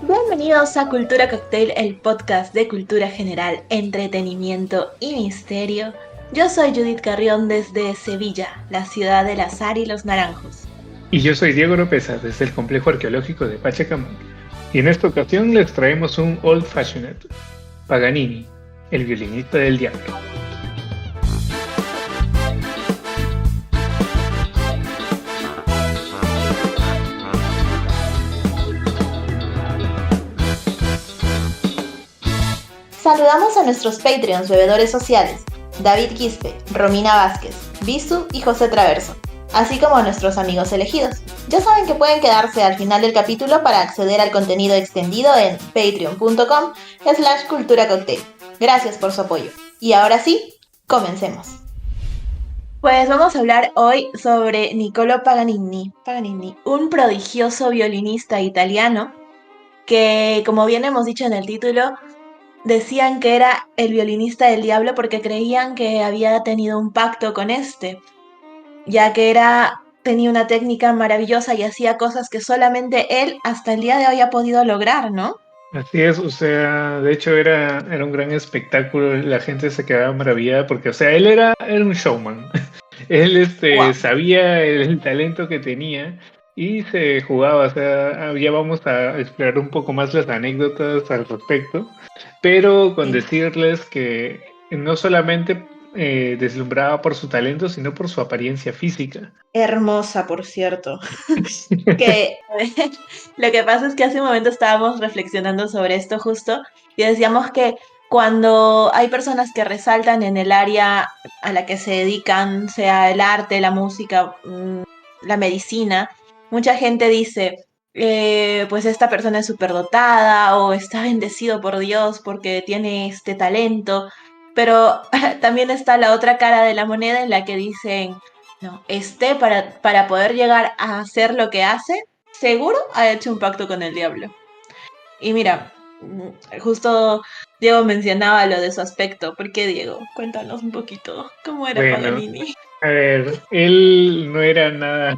Bienvenidos a Cultura Cocktail, el podcast de cultura general, entretenimiento y misterio. Yo soy Judith Carrión desde Sevilla, la ciudad del azar y los naranjos. Y yo soy Diego Oropesa desde el complejo arqueológico de Pachacamac. Y en esta ocasión les traemos un Old Fashioned, Paganini, el violinista del diablo. Saludamos a nuestros Patreons bebedores sociales, David Quispe, Romina Vázquez, Bisu y José Traverso, así como a nuestros amigos elegidos. Ya saben que pueden quedarse al final del capítulo para acceder al contenido extendido en patreon.com/culturacocktail. Gracias por su apoyo. Y ahora sí, comencemos. Pues vamos a hablar hoy sobre Niccolò Paganini, un prodigioso violinista italiano que, como bien hemos dicho en el título, decían que era el violinista del diablo porque creían que había tenido un pacto con ya que tenía una técnica maravillosa y hacía cosas que solamente él hasta el día de hoy ha podido lograr, ¿no? Así es, de hecho era un gran espectáculo, la gente se quedaba maravillada porque, él era un showman. Él Wow. sabía el talento que tenía y se jugaba, ya vamos a explorar un poco más las anécdotas al respecto, pero con Sí. decirles que no solamente deslumbraba por su talento, sino por su apariencia física. Hermosa, por cierto. Que lo que pasa es que hace un momento estábamos reflexionando sobre esto justo y decíamos que cuando hay personas que resaltan en el área a la que se dedican, sea el arte, la música, la medicina, mucha gente dice, pues esta persona es superdotada o está bendecido por Dios porque tiene este talento, pero también está la otra cara de la moneda en la que dicen, no, para poder llegar a hacer lo que hace, seguro ha hecho un pacto con el diablo. Y mira, justo Diego mencionaba lo de su aspecto. ¿Por qué, Diego? Cuéntanos un poquito cómo era Bueno, Paganini. a ver, él no era nada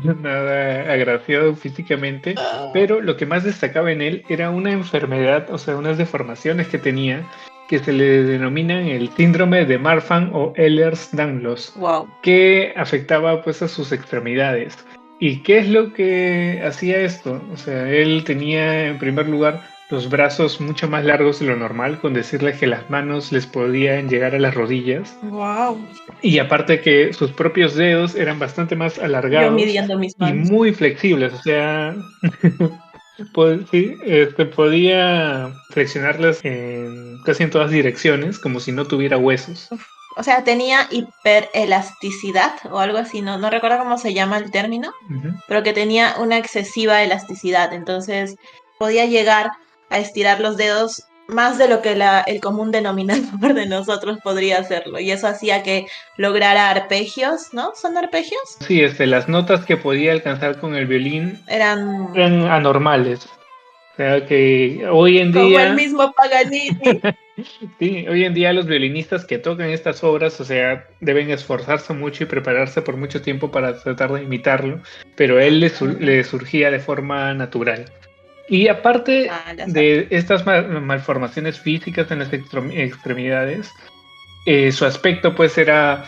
agraciado físicamente, pero lo que más destacaba en él era una enfermedad, unas deformaciones que tenía, que se le denominan el síndrome de Marfan o Ehlers-Danlos, Wow. que afectaba pues a sus extremidades. ¿Y qué es lo que hacía esto? Él tenía en primer lugar los brazos mucho más largos de lo normal, con decirles que las manos les podían llegar a las rodillas. Wow. Y aparte que sus propios dedos eran bastante más Yo alargados midiendo mis y manos. muy flexibles, sí, podía flexionarlas casi en todas direcciones, como si no tuviera huesos. O sea, tenía hiperelasticidad o algo así, no recuerdo cómo se llama el término, pero que tenía una excesiva elasticidad. Entonces podía llegar a estirar los dedos más de lo que el común denominador de nosotros podría hacerlo. Y eso hacía que lograra arpegios, ¿no? ¿Son arpegios? Sí, las notas que podía alcanzar con el violín Eran eran anormales. O sea que hoy en como el día, mismo Paganini. sí, hoy en día los violinistas que tocan estas obras, deben esforzarse mucho y prepararse por mucho tiempo para tratar de imitarlo, pero a él le surgía de forma natural. Y aparte de estas malformaciones físicas en las extremidades, su aspecto pues era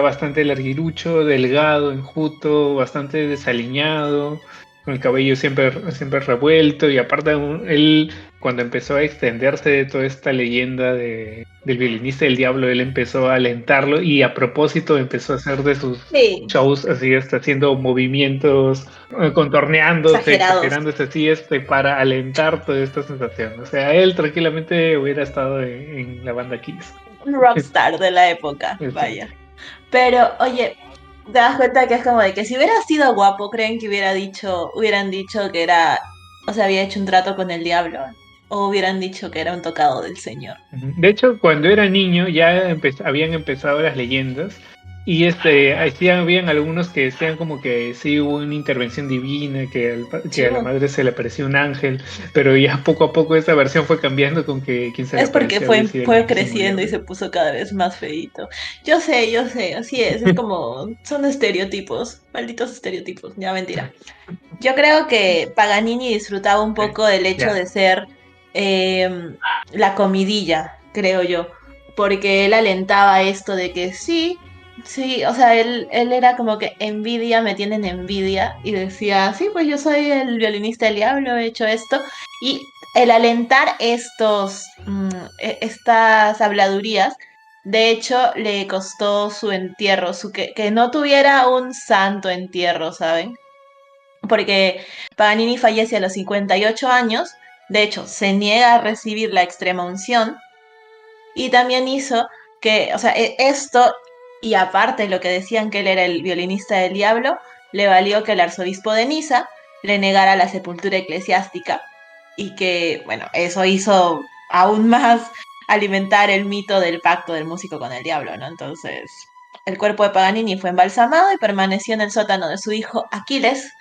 bastante larguirucho, delgado, enjuto, bastante desaliñado, con el cabello siempre revuelto, y aparte él, cuando empezó a extenderse de toda esta leyenda del violinista del diablo, él empezó a alentarlo y a propósito empezó a hacer de sus shows así, haciendo movimientos, contorneándose, exagerándose así, para alentar toda esta sensación. Él tranquilamente hubiera estado en la banda Kiss. Un rockstar de la época, vaya. Pero, oye, te das cuenta que es como de que si hubiera sido guapo, creen que hubieran dicho que era, había hecho un trato con el diablo, o hubieran dicho que era un tocado del Señor. De hecho, cuando era niño ya habían empezado las leyendas, y habían algunos que decían como que sí hubo una intervención divina, que a la madre se le apareció un ángel, pero ya poco a poco esa versión fue cambiando con que quien se le apareció. Es porque fue creciendo y se puso cada vez más feíto. Yo sé, así es como, son estereotipos, malditos estereotipos, ya mentira. Yo creo que Paganini disfrutaba un Sí, poco del hecho ya. de ser la comidilla, creo yo, porque él alentaba esto de que sí, sí, o sea, él era como que envidia, me tienen envidia, y decía, sí, pues yo soy el violinista del diablo, he hecho esto, y el alentar estas habladurías, de hecho, le costó su entierro, que no tuviera un santo entierro, ¿saben? Porque Paganini fallece a los 58 años, de hecho, se niega a recibir la extrema unción y también hizo que, o sea, esto y aparte lo que decían que él era el violinista del diablo, le valió que el arzobispo de Niza le negara la sepultura eclesiástica y que, bueno, eso hizo aún más alimentar el mito del pacto del músico con el diablo, ¿no? Entonces, el cuerpo de Paganini fue embalsamado y permaneció en el sótano de su hijo Aquiles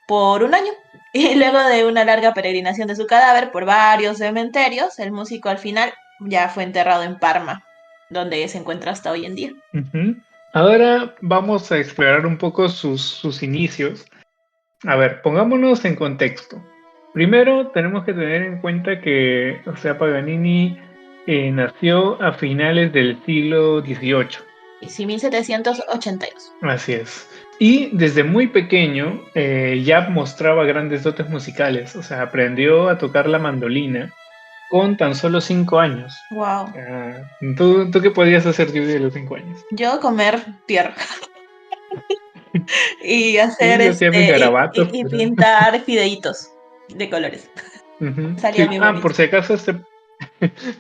por un año. Y luego de una larga peregrinación de su cadáver por varios cementerios, el músico al final ya fue enterrado en Parma, donde se encuentra hasta hoy en día. Ujú. Ahora vamos a explorar un poco sus inicios. A ver, pongámonos en contexto. Primero, tenemos que tener en cuenta que, o sea, Paganini nació a finales del siglo XVIII. Y sí, 1782. Así es. Y desde muy pequeño ya mostraba grandes dotes musicales. O sea, aprendió a tocar la mandolina con tan solo 5 años. Wow. ¿Tú qué podías hacer Judy, de los 5 años? Yo comer tierra y Sí, hacer yo hacía mis garabatos, y pero... pintar fideitos de colores. Ujú. Salía Sí. bien Ah, bonito. por si acaso,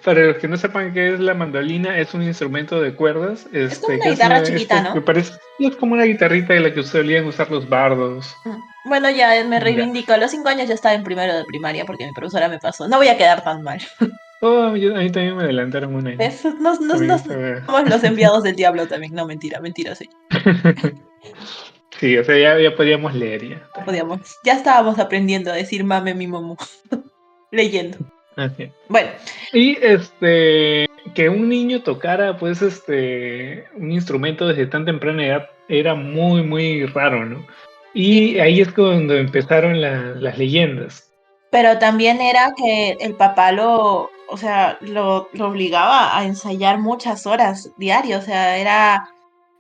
para los que no sepan qué es la mandolina, es un instrumento de cuerdas, Es como una que es guitarra chiquita, que ¿no? parece, es como una guitarrita de la que solían usar los bardos. Bueno, ya me Ya. reivindico. A los 5 años ya estaba en primero de primaria porque mi profesora me pasó. No voy a quedar tan mal. Oh, a mí también me adelantaron un año. También estaba... Somos los enviados del diablo también. No, mentira, mentira, sí. Sí, o sea, ya podíamos leer ya. Está bien. Podíamos. Ya estábamos aprendiendo a decir mame mi momu. Leyendo. Así. Bueno, Y que un niño tocara, pues, un instrumento desde tan temprana edad era muy, muy raro, ¿no? sí. Y ahí es cuando empezaron las leyendas. Pero también era que el papá o sea, lo obligaba a ensayar muchas horas diarias. O sea, era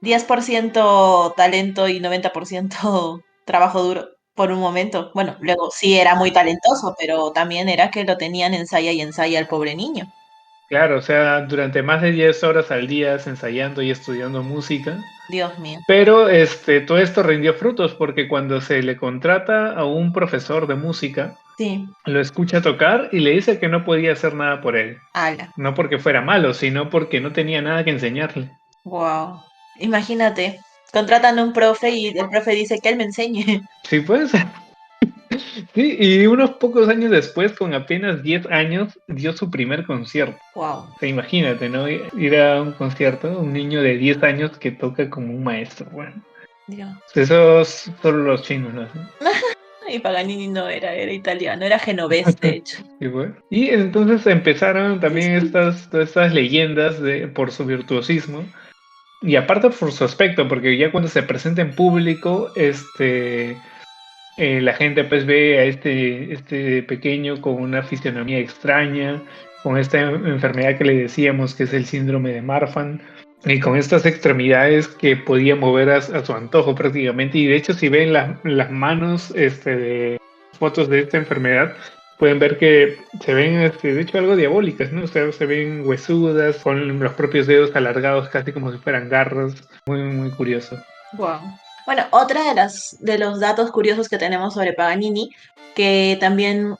10% talento y 90% trabajo duro por un momento. Bueno, luego sí era muy talentoso, pero también era que lo tenían ensaya y ensaya al pobre niño. Claro, o sea, durante más de 10 horas al día ensayando y estudiando música. Dios mío. Pero todo esto rindió frutos porque cuando se le contrata a un profesor de música, Sí, lo escucha tocar y le dice que no podía hacer nada por él. ala. No porque fuera malo, sino porque no tenía nada que enseñarle. Wow. Imagínate, contratan a un profe y el profe dice que él me enseñe. Sí, pues. Sí, y unos pocos años después, con apenas 10 años, dio su primer concierto. Wow. O sea, imagínate, ¿no? Ir a un concierto, un niño de 10 años que toca como un maestro. Bueno, Dios. esos solo los chinos lo hacen. Y Paganini no era italiano, era genovés, de hecho. Y, bueno, y entonces empezaron también todas estas leyendas por su virtuosismo. Y aparte por su aspecto, porque ya cuando se presenta en público, la gente pues ve a este pequeño con una fisionomía extraña, con esta enfermedad que le decíamos que es el síndrome de Marfan, y con estas extremidades que podía mover a su antojo prácticamente. Y de hecho, si ven las manos de fotos de esta enfermedad, pueden ver que se ven, de hecho, algo diabólicas, ¿no? O sea, se ven huesudas, con los propios dedos alargados casi como si fueran garras. Muy, muy curioso. Wow. Bueno, otra de los datos curiosos que tenemos sobre Paganini, que también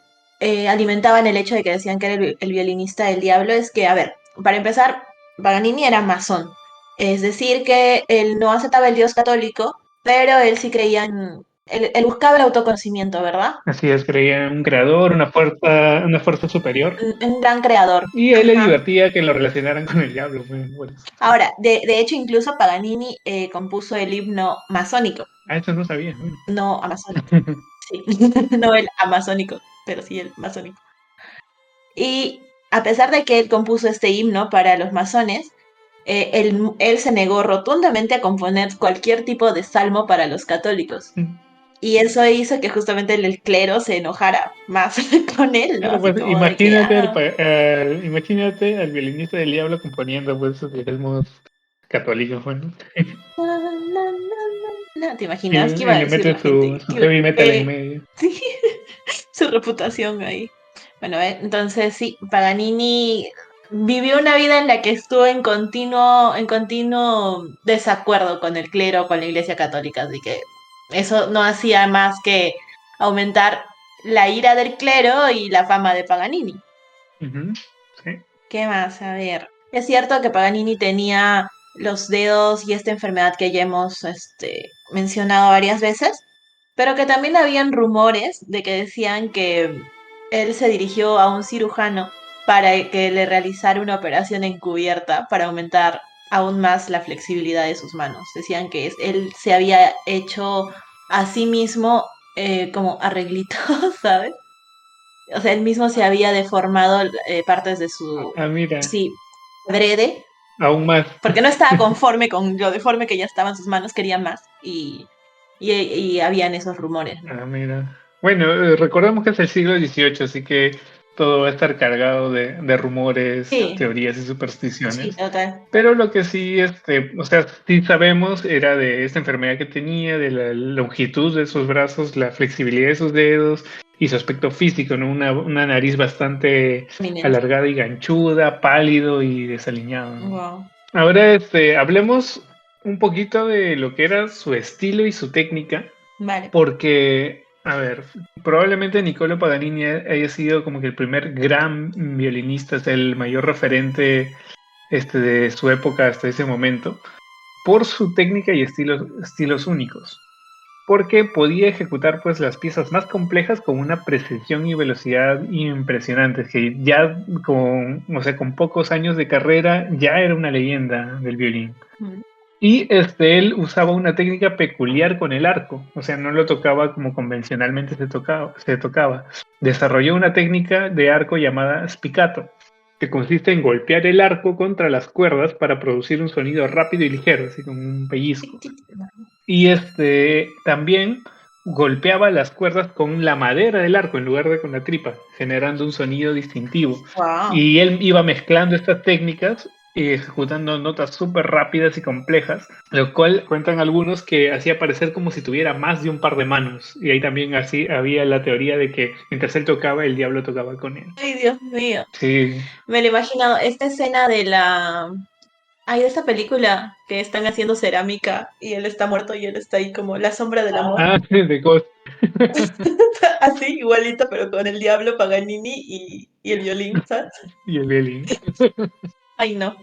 alimentaban el hecho de que decían que era el violinista del diablo, es que, a ver, para empezar, Paganini era masón. Es decir, que él no aceptaba el Dios católico, pero él sí creía él buscaba el autoconocimiento, ¿verdad? Así es, creía en un creador, una fuerza superior. Un gran creador. Y a él le Ajá. divertía que lo relacionaran con el diablo. Bueno. Ahora, de hecho, incluso Paganini compuso el himno masónico, Ah, eso no sabía. Bueno. no amazónico. Sí, no el amazónico, pero sí el masónico. Y a pesar de que él compuso este himno para los masones, él se negó rotundamente a componer cualquier tipo de salmo para los católicos. Y eso hizo que justamente el clero se enojara más con él, ¿no? Claro, Así pues como de que, imagínate al violinista del diablo componiendo pues sus ritmos católicos, bueno. na, na, na, ¿te Y, imaginas qué iba y a le decir mete la gente? su heavy metal en medio. Sí, su reputación ahí. Bueno, entonces sí, Paganini vivió una vida en la que estuvo en continuo desacuerdo con el clero, con la Iglesia Católica, así que eso no hacía más que aumentar la ira del clero y la fama de Paganini. Ujú, sí. ¿Qué más? A ver, es cierto que Paganini tenía los dedos y esta enfermedad que ya hemos mencionado varias veces, pero que también habían rumores de que decían que él se dirigió a un cirujano para que le realizara una operación encubierta para aumentar aún más la flexibilidad de sus manos. Decían que él se había hecho a sí mismo como arreglitos, ¿sabes? O sea, él mismo se había deformado partes de su, Ah, mira, sí, adrede, aún más. porque no estaba conforme con lo deforme que ya estaba en sus manos, quería más y habían esos rumores, ¿no? Ah, mira. Bueno, recordemos que es el siglo XVIII, así que todo va a estar cargado de rumores, Sí, teorías y sí, supersticiones. total. Pero lo que sí, o sea, sí sabemos era de esta enfermedad que tenía, de la longitud de sus brazos, la flexibilidad de sus dedos y su aspecto físico, ¿no? Una nariz bastante Eminente. alargada y ganchuda, pálido y desaliñado, ¿no? Wow. Ahora, hablemos un poquito de lo que era su estilo y su técnica, Vale. porque, a ver, probablemente Niccolo Paganini haya sido como que el primer gran violinista, es el mayor referente de su época hasta ese momento, por su técnica y estilos únicos, porque podía ejecutar pues las piezas más complejas con una precisión y velocidad impresionantes, que ya o sea, con pocos años de carrera ya era una leyenda del violín. Mm. Y él usaba una técnica peculiar con el arco, o sea, no lo tocaba como convencionalmente se tocaba. Desarrolló una técnica de arco llamada spiccato, que consiste en golpear el arco contra las cuerdas para producir un sonido rápido y ligero, así como un pellizco. Y también golpeaba las cuerdas con la madera del arco en lugar de con la tripa, generando un sonido distintivo. Wow. Y él iba mezclando estas técnicas y ejecutando notas súper rápidas y complejas, lo cual cuentan algunos que hacía parecer como si tuviera más de un par de manos. Y ahí también así había la teoría de que mientras él tocaba, el diablo tocaba con él. Ay, Dios mío. Sí. Me lo he imaginado. Esta escena de la. Ay, de esta película que están haciendo cerámica y él está muerto y él está ahí como la sombra del amor. Ah, de Ghost Así, igualito, pero con el diablo, Paganini y el violín, ¿sabes? y el violín. Ay, no.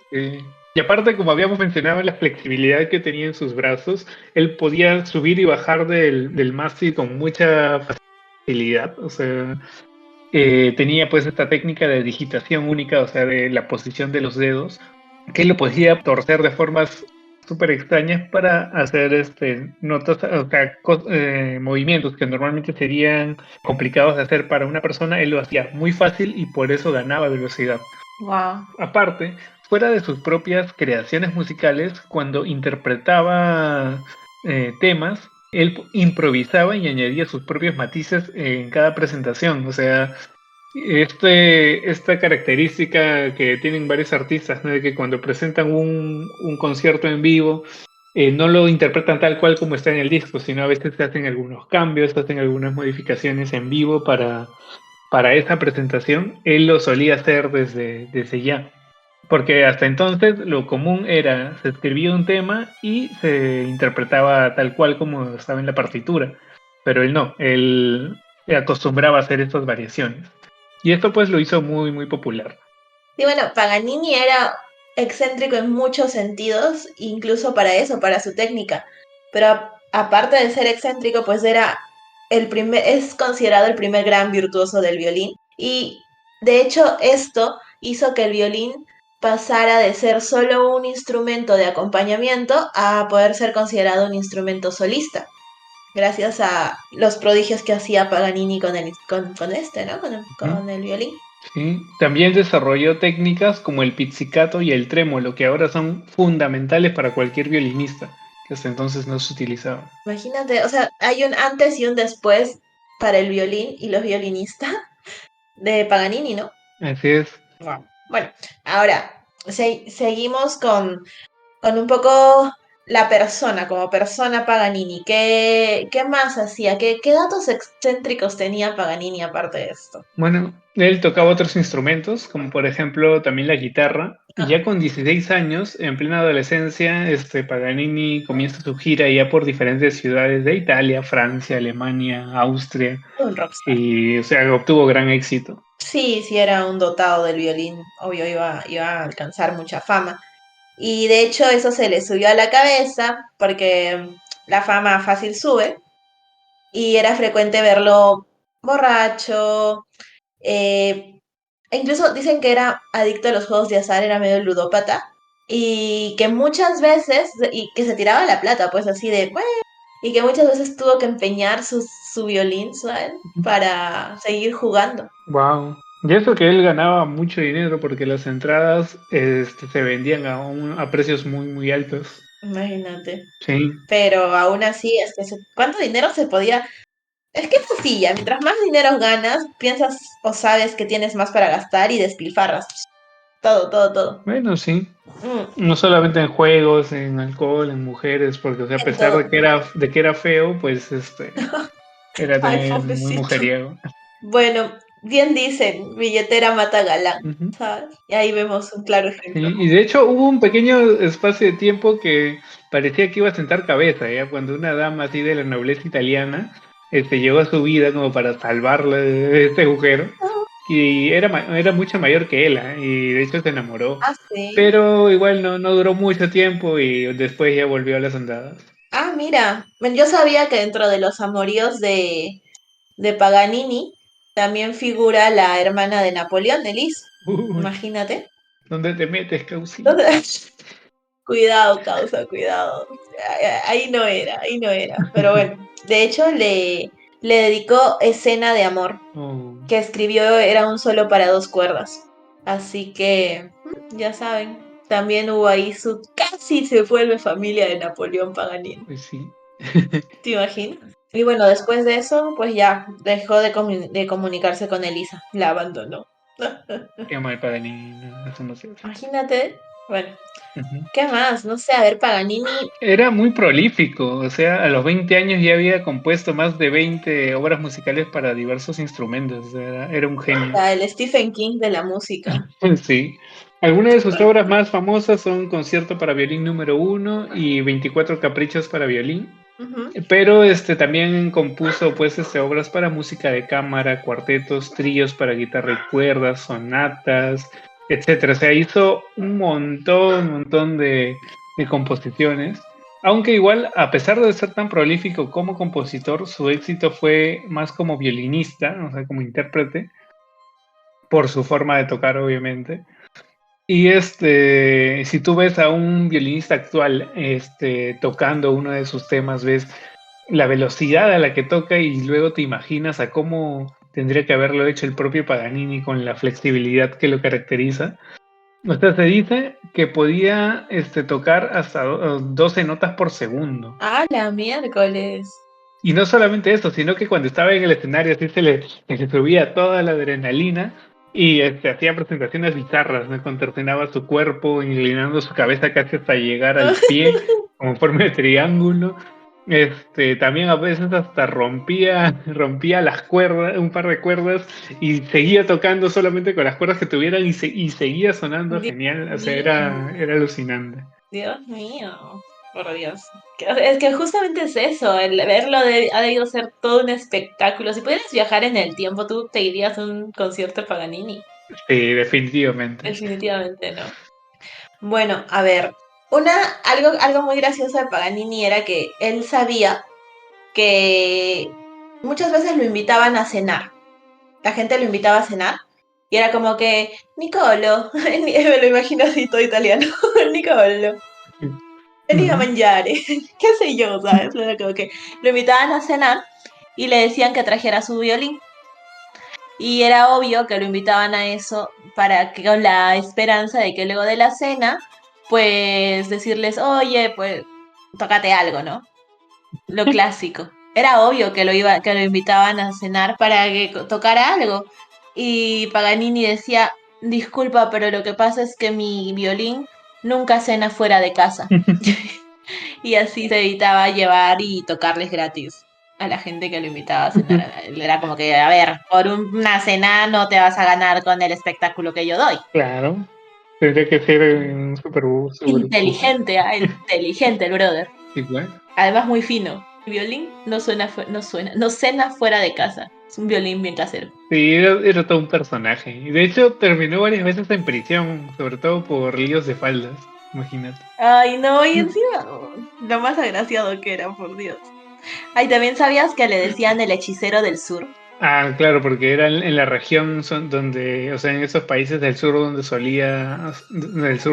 Y aparte, como habíamos mencionado, la flexibilidad que tenía en sus brazos, él podía subir y bajar del mástil con mucha facilidad. O sea, tenía pues esta técnica de digitación única, o sea, de la posición de los dedos, que lo podía torcer de formas súper extrañas para hacer notas, o sea, movimientos que normalmente serían complicados de hacer para una persona, él lo hacía muy fácil y por eso ganaba velocidad. Wow. Aparte, fuera de sus propias creaciones musicales, cuando interpretaba temas, él improvisaba y añadía sus propios matices en cada presentación. O sea, esta característica que tienen varios artistas, ¿no? De que cuando presentan un concierto en vivo, no lo interpretan tal cual como está en el disco, sino a veces se hacen algunos cambios, hacen algunas modificaciones en vivo para esa presentación. Él lo solía hacer desde ya. Porque hasta entonces lo común era, se escribía un tema y se interpretaba tal cual como estaba en la partitura, pero él no, él acostumbraba a hacer estas variaciones. Y esto pues lo hizo muy, muy popular. Y bueno, Paganini era excéntrico en muchos sentidos, incluso para eso, para su técnica. Pero aparte de ser excéntrico, pues es considerado el primer gran virtuoso del violín. Y de hecho, esto hizo que el violín pasara de ser solo un instrumento de acompañamiento a poder ser considerado un instrumento solista, gracias a los prodigios que hacía Paganini con este, ¿no? Ujú. Con el violín. Sí. También desarrolló técnicas como el pizzicato y el trémolo, que ahora son fundamentales para cualquier violinista. que hasta entonces no se utilizaba. Imagínate, o sea, hay un antes y un después para el violín y los violinistas de Paganini, ¿no? Así es. Wow. Bueno, ahora seguimos con un poco la persona, como persona Paganini. ¿Qué más hacía? ¿Qué datos excéntricos tenía Paganini aparte de esto? Bueno, él tocaba otros instrumentos, como por ejemplo también la guitarra, y Ah, ya con 16 años, en plena adolescencia, Paganini comienza su gira ya por diferentes ciudades de Italia, Francia, Alemania, Austria, un rockstar. y o sea, obtuvo gran éxito. Sí, sí, era un dotado del violín, obvio iba a alcanzar mucha fama. Y de hecho eso se le subió a la cabeza porque la fama fácil sube y era frecuente verlo borracho, e incluso dicen que era adicto a los juegos de azar, era medio ludópata y que muchas veces, y que se tiraba la plata, pues así de, bueno, y que muchas veces tuvo que empeñar su violín, ¿sabes? Para seguir jugando. Wow. Y eso que él ganaba mucho dinero porque las entradas se vendían a precios muy, muy altos. Imagínate. Sí. Pero aún así, es que ¿cuánto dinero se podía? Es que es sencilla, mientras más dinero ganas, piensas o sabes que tienes más para gastar y despilfarras. Todo, todo, todo. Bueno, sí. Mm, No solamente en juegos, en alcohol, en mujeres, porque o sea, a en pesar todo. de que era feo, pues era Ay, también muy pobrecito. mujeriego. Bueno, bien dicen, billetera mata galán, Ujú. ¿sabes? Y ahí vemos un claro Sí, ejemplo. y de hecho hubo un pequeño espacio de tiempo que parecía que iba a sentar cabeza, ¿ya? Cuando una dama así de la nobleza italiana llegó a su vida como para salvarla de este agujero, y era mucho mayor que él, ¿ah? Y de hecho se enamoró. Ah, sí. Pero igual no duró mucho tiempo y después ya volvió a las andadas. Ah, mira. Bueno, yo sabía que dentro de los amoríos de Paganini también figura la hermana de Napoleón, de Lis. Uy, Imagínate. ¿dónde te metes, Causita? Entonces, cuidado, causa, cuidado. Ahí no era, ahí no era. Pero bueno, de hecho le dedicó Escena de Amor, Oh, que escribió era un solo para dos cuerdas. Así que, ya saben, también hubo ahí su casi se vuelve familia de Napoleón Paganini. pues sí. ¿Te imaginas? Y bueno, después de eso, pues ya dejó de comunicarse con Elisa, la abandonó. Qué mal para niños, eso no se hace. Imagínate. Bueno, Ujú. ¿qué más? No sé, a ver, Paganini, Era muy prolífico, o sea, a los 20 años ya había compuesto más de 20 obras musicales para diversos instrumentos, o sea, era un genio. el Stephen King de la música. Sí. Algunas de sus obras más famosas son Concierto para violín número uno y 24 caprichos para violín. Ujú. Pero también compuso pues obras para música de cámara, cuartetos, tríos para guitarra y cuerdas, sonatas, etcétera. O sea, hizo un montón de composiciones. Aunque igual, a pesar de ser tan prolífico como compositor, su éxito fue más como violinista, o sea, como intérprete, por su forma de tocar, obviamente. Y si tú ves a un violinista actual, tocando uno de sus temas, ves la velocidad a la que toca y luego te imaginas a cómo tendría que haberlo hecho el propio Paganini con la flexibilidad que lo caracteriza. O sea, se dice que podía tocar hasta 12 notas por segundo. Ah, la miércoles. Y no solamente eso, sino que cuando estaba en el escenario así se le subía toda la adrenalina y hacía presentaciones bizarras, ¿no? Contorsionaba su cuerpo, inclinando su cabeza casi hasta llegar al pie, como forma de triángulo. También a veces hasta rompía las cuerdas, un par de cuerdas, y seguía tocando solamente con las cuerdas que tuvieran y seguía sonando Dios genial. O sea, mío. era alucinante. Dios mío. Por Dios. Es que justamente es eso, el verlo ha debido ser todo un espectáculo. Si pudieras viajar en el tiempo, tú te irías a un concierto de Paganini. Sí, definitivamente. Definitivamente no. Bueno, a ver, algo muy gracioso de Paganini era que él sabía que muchas veces lo invitaban a cenar. La gente lo invitaba a cenar y era como que, Nicolo, me lo imagino así todo italiano, Nicolo, vení a Ujú. mangiare, qué sé yo, ¿sabes? Era como que lo invitaban a cenar y le decían que trajera su violín. Y era obvio que lo invitaban a eso para que con la esperanza de que luego de la cena, pues decirles, oye, pues tócate algo, ¿no? Lo clásico. Era obvio que lo invitaban a cenar para que tocara algo. Y Paganini decía, disculpa, pero lo que pasa es que mi violín nunca cena fuera de casa. Y así se evitaba llevar y tocarles gratis a la gente que lo invitaba a cenar. Él era como que, a ver, por una cena no te vas a ganar con el espectáculo que yo doy. Claro, tendría que ser un super grupo. Inteligente, inteligente el brother. Igual. Además muy fino. El violín no cena fuera de casa. Es un violín bien casero. Sí, era todo un personaje. Y de hecho terminó varias veces en prisión, sobre todo por líos de faldas, imagínate. Ay, no, y encima lo más agraciado que era, por Dios. Ay, también sabías que le decían el hechicero del sur. Ah, claro, porque era en la región donde, o sea, en esos países del sur del sur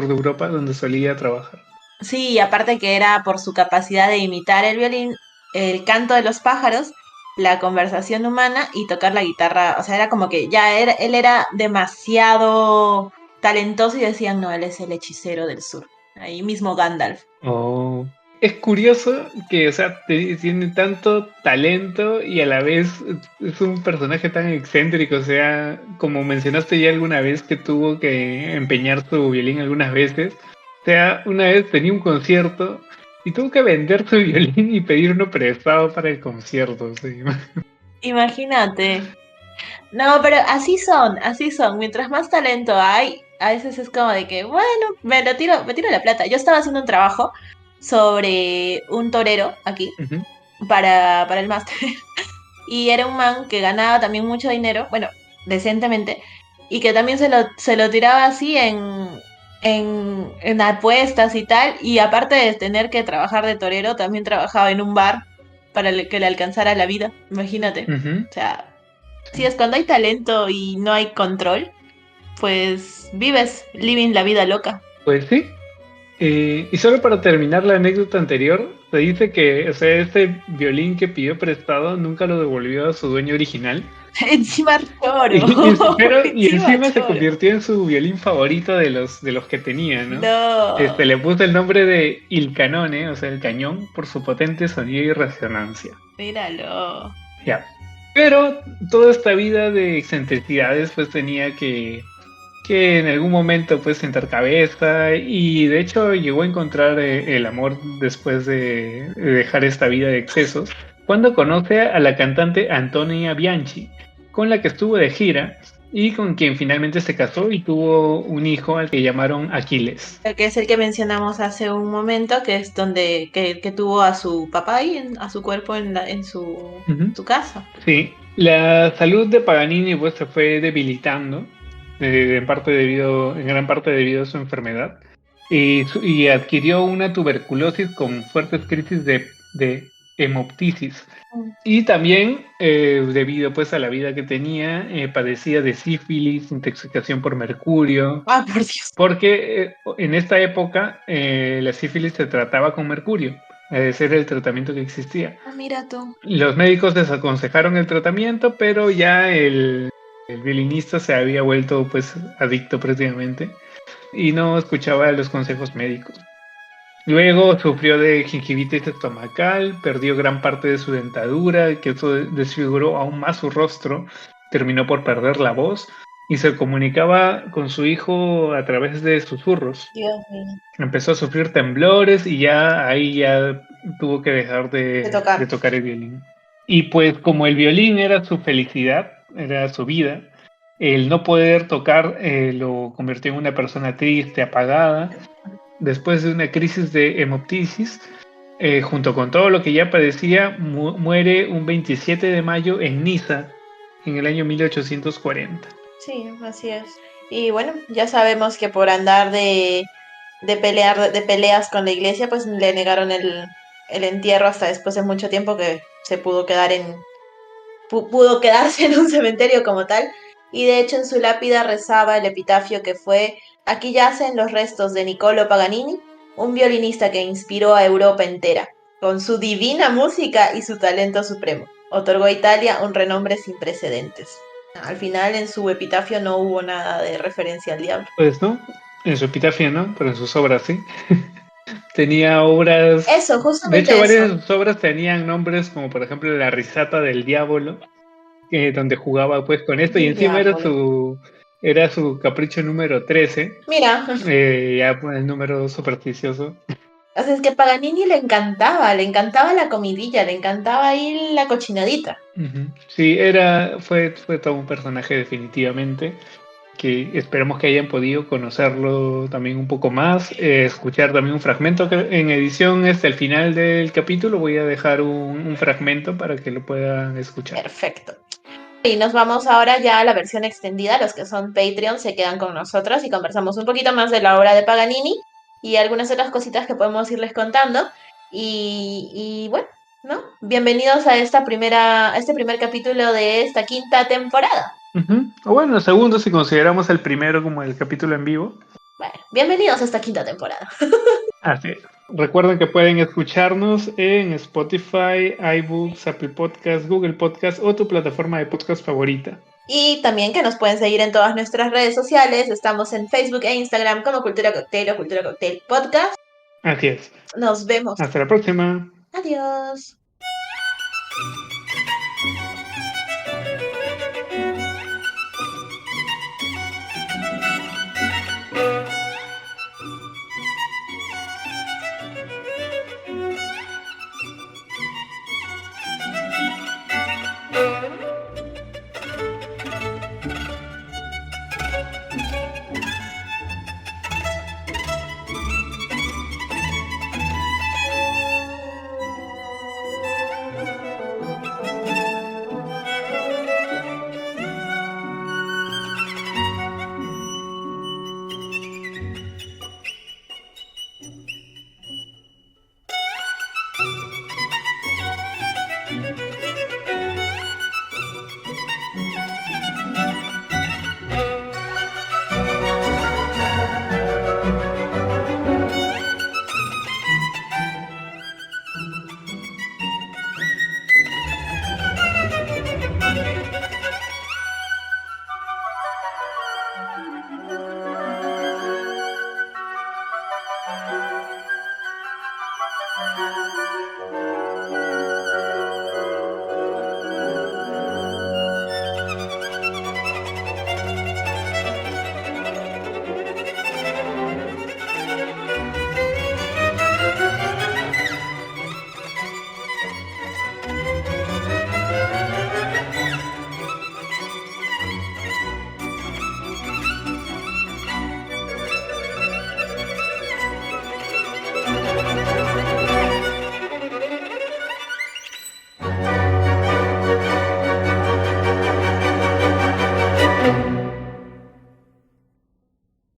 de Europa, donde solía trabajar. Sí, aparte que era por su capacidad de imitar el violín, el canto de los pájaros, la conversación humana y tocar la guitarra. O sea, era como que él era demasiado talentoso y decían, no, él es el hechicero del sur. Ahí mismo Gandalf. Oh. Es curioso que, o sea, tiene tanto talento y a la vez es un personaje tan excéntrico. O sea, como mencionaste ya alguna vez que tuvo que empeñar su violín algunas veces. O sea, una vez tenía un concierto y tuvo que vender su violín y pedir uno prestado para el concierto. Sí. Imagínate. No, pero así son, así son. Mientras más talento hay, a veces es como de que, bueno, me tiro la plata. Yo estaba haciendo un trabajo sobre un torero aquí Ujú. para el máster. Y era un man que ganaba también mucho dinero, bueno, decentemente, y que también se lo tiraba así en apuestas y tal. Y aparte de tener que trabajar de torero, también trabajaba en un bar para que le alcanzara la vida. Imagínate. Ujú. O sea, si Sí. es cuando hay talento y no hay control, pues vives living la vida loca. Pues sí. Y solo para terminar la anécdota anterior, se dice que, o sea, este violín que pidió prestado nunca lo devolvió a su dueño original. Encima choro, Y encima encima se choro. convirtió en su violín favorito de los que tenía, ¿no? No, Le puso el nombre de Il Canone, o sea, el cañón, por su potente sonido y resonancia. míralo. Ya. Pero toda esta vida de excentricidades, pues tenía que en algún momento pues sentar cabeza y de hecho llegó a encontrar el amor después de dejar esta vida de excesos cuando conoce a la cantante Antonia Bianchi, con la que estuvo de gira y con quien finalmente se casó y tuvo un hijo al que llamaron Aquiles. Que es el que mencionamos hace un momento, que es donde que tuvo a su papá ahí, a su cuerpo en Ujú. su casa. Sí, la salud de Paganini pues se fue debilitando, en gran parte debido a su enfermedad, y adquirió una tuberculosis con fuertes crisis de hemoptisis. Mm. Y también, debido pues a la vida que tenía, padecía de sífilis, intoxicación por mercurio, Ah, por Dios. porque en esta época la sífilis se trataba con mercurio, ese era el tratamiento que existía. Ah, mira tú. Los médicos desaconsejaron el tratamiento, pero ya el violinista se había vuelto pues adicto prácticamente y no escuchaba los consejos médicos. Luego sufrió de gingivitis estomacal, perdió gran parte de su dentadura, que eso desfiguró aún más su rostro, terminó por perder la voz y se comunicaba con su hijo a través de susurros. Dios mío. Empezó a sufrir temblores y ya ahí ya tuvo que dejar De de tocar. tocar el violín. Y pues como el violín era su felicidad, era su vida, el no poder tocar lo convirtió en una persona triste, apagada. Después de una crisis de hemoptisis, junto con todo lo que ya padecía, muere un 27 de mayo en Niza, en el año 1840. Sí, así es. Y bueno, ya sabemos que por andar de peleas con la iglesia, pues le negaron el entierro hasta después de mucho tiempo que se pudo quedarse en un cementerio como tal. Y de hecho en su lápida rezaba el epitafio que fue: aquí yacen los restos de Niccolo Paganini, un violinista que inspiró a Europa entera, con su divina música y su talento supremo. Otorgó a Italia un renombre sin precedentes. Al final en su epitafio no hubo nada de referencia al diablo. Pues no, en su epitafio no, pero en sus obras sí. Tenía obras, Eso, de justamente hecho varias eso. de sus obras tenían nombres como por ejemplo La risata del diablo, donde jugaba pues con esto y El encima diablo. era su capricho número 13, Mira, ya pues, el número supersticioso. o sea, es que Paganini le encantaba la comidilla, le encantaba ahí la cochinadita. Ujú. Sí, fue todo un personaje definitivamente, que esperamos que hayan podido conocerlo también un poco más, escuchar también un fragmento que en edición el final del capítulo voy a dejar un fragmento para que lo puedan escuchar. Perfecto. Y nos vamos ahora ya a la versión extendida. Los que son Patreon se quedan con nosotros y conversamos un poquito más de la obra de Paganini y algunas otras cositas que podemos irles contando. Y bueno, ¿no? Bienvenidos a a este primer capítulo de esta quinta temporada. Ujú. O bueno, segundo si consideramos el primero como el capítulo en vivo. Bueno, bienvenidos a esta quinta temporada. Así es. Recuerden que pueden escucharnos en Spotify, iBooks, Apple Podcasts, Google Podcasts o tu plataforma de podcast favorita. Y también que nos pueden seguir en todas nuestras redes sociales. Estamos en Facebook e Instagram como Cultura Cocktail o Cultura Cocktail Podcast. Así es. Nos vemos. Hasta la próxima. Adiós.